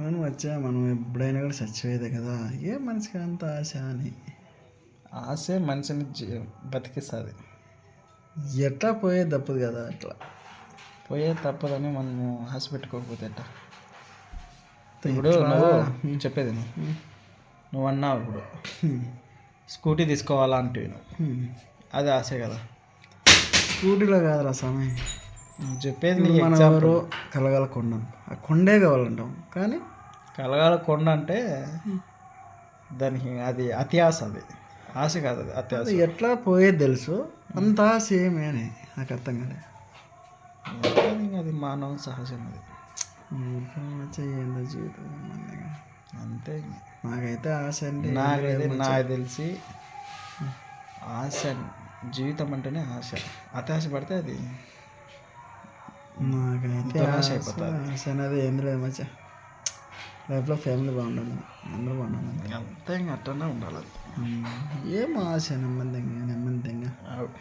మనం వచ్చా మనం ఎప్పుడైనా కూడా చచ్చిపోయేదే కదా, ఏ మనిషికి అంత ఆశ అని. ఆశే మనిషిని బతికిస్తుంది. ఎట్లా పోయేది తప్పదు కదా, అట్లా పోయే తప్పదని మనము ఆశ పెట్టుకోకపోతే ఎట్లా? ఇప్పుడు ఎట్లా? నువ్వు చెప్పేది నువ్వు అన్నావు ఇప్పుడు స్కూటీ తీసుకోవాలా అంటే అది ఆశే కదా. స్కూటీలో కాదురా స్వామి, చెప్పేది ఇప్పుడు మన ఎగ్జాంపుల్. ఎవరు కలగాల కొండ, ఆ కొండే కావాలంటాం కానీ కలగాల కొండ అంటే దానికి అది అతి ఆశ, అది ఆశ కాదు, అది అతి ఆశ. అది ఎట్లా పోయేది తెలుసు, అంత ఆశ ఏమి అని నాకు అర్థం కాలే. అది మానవ సహజం, అది ఏందో జీవితం అంతే. నాకైతే ఆశ అంటే నాకు తెలిసి ఆశ జీవితం అంటేనే ఆశ. అతి ఆశ పడితే అది నాకైతే దురాశ అయిపోతుంది. ఆశ అనేది ఏం లేదు మచ్చా. లైఫ్లో ఫ్యామిలీ బాగుండాలి, అందరూ బాగుండాలి, అంతే. ఇంకా అట్టనే ఉండాలి. ఏం ఆశ నెమ్మదిగా అవును.